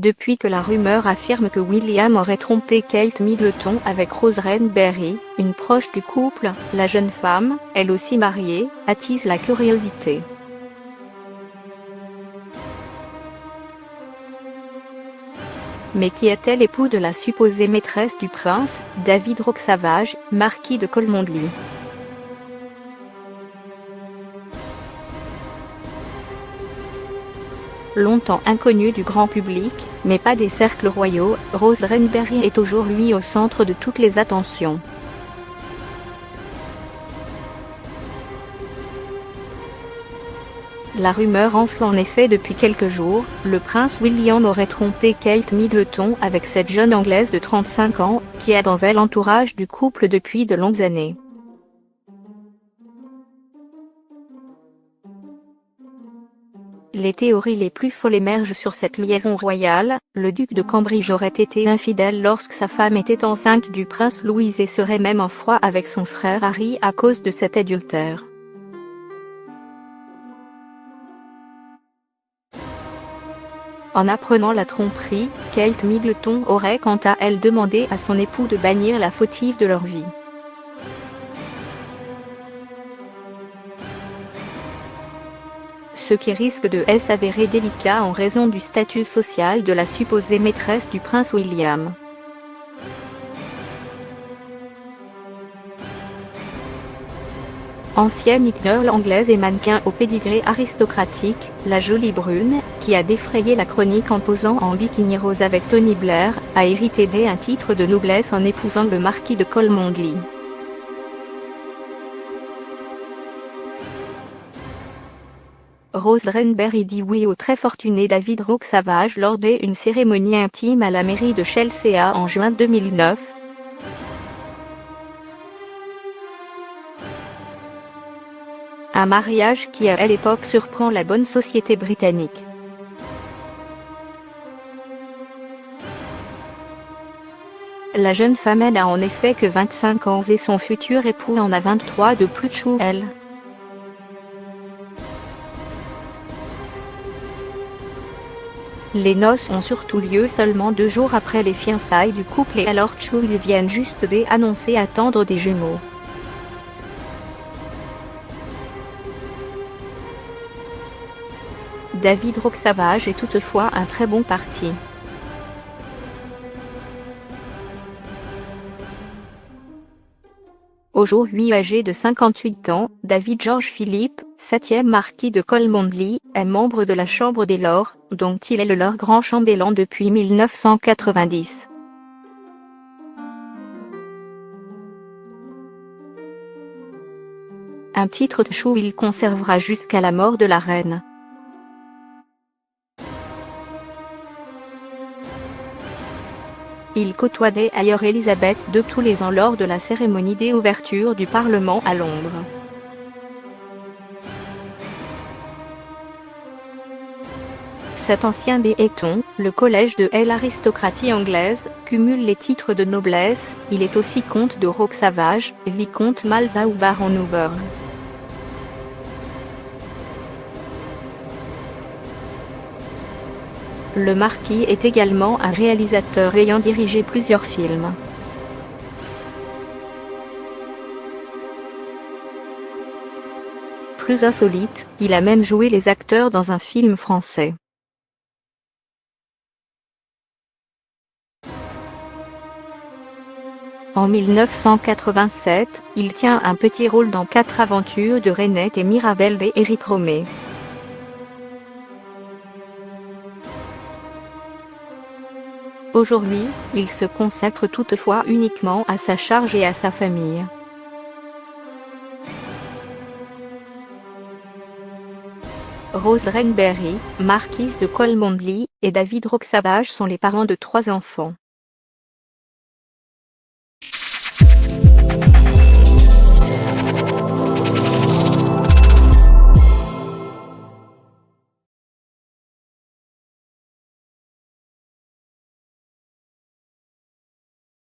depuis que la rumeur affirme que William aurait trompé Kate Middleton avec Rose Renberry, une proche du couple. La jeune femme, elle aussi mariée, attise la curiosité. Mais qui était l'époux de la supposée maîtresse du prince, David Roquesavage, marquis de Cholmondeley? Longtemps inconnue du grand public, mais pas des cercles royaux, Rose Renberry est aujourd'hui au centre de toutes les attentions. La rumeur enfle en effet depuis quelques jours. Le prince William aurait trompé Kate Middleton avec cette jeune Anglaise de 35 ans, qui est dans l'entourage du couple depuis de longues années. Les théories les plus folles émergent sur cette liaison royale. Le duc de Cambridge aurait été infidèle lorsque sa femme était enceinte du prince Louis et serait même en froid avec son frère Harry à cause de cet adultère. En apprenant la tromperie, Kate Middleton aurait quant à elle demandé à son époux de bannir la fautive de leur vie. Ce qui risque de s'avérer délicat en raison du statut social de la supposée maîtresse du prince William. Ancienne ignore anglaise et mannequin au pédigré aristocratique, la jolie brune, qui a défrayé la chronique en posant en bikini rose avec Tony Blair, a hérité d'un titre de noblesse en épousant le marquis de Cholmondeley. Rose Renberry dit oui au très fortuné David Roquesavage lors d'une cérémonie intime à la mairie de Chelsea en juin 2009. Un mariage qui à l'époque surprend la bonne société britannique. La jeune femme n'a en effet que 25 ans et son futur époux en a 23 de plus que elle. Les noces ont surtout lieu seulement 2 jours après les fiançailles du couple et alors lui viennent juste d'annoncer attendre des jumeaux. David Roquesavage est toutefois un très bon parti. Aujourd'hui âgé de 58 ans, David George Philip, 7e marquis de Cholmondeley, est membre de la Chambre des Lords, dont il est le Lord Grand Chambellan depuis 1990. Un titre de chou il conservera jusqu'à la mort de la reine. Il côtoyait ailleurs Elisabeth II tous les ans lors de la cérémonie d'ouverture du Parlement à Londres. Cet ancien des Eton, le collège de l'aristocratie anglaise, cumule les titres de noblesse. Il est aussi comte de Roquesavage, vicomte Malva ou baron Newburgh. Le marquis est également un réalisateur ayant dirigé plusieurs films. Plus insolite, il a même joué les acteurs dans un film français. En 1987, il tient un petit rôle dans 4 aventures de Reinette et Mirabel d'Éric Rohmer. Aujourd'hui, il se consacre toutefois uniquement à sa charge et à sa famille. Rose Renberry, marquise de Cholmondeley, et David Roquesavage sont les parents de 3 enfants.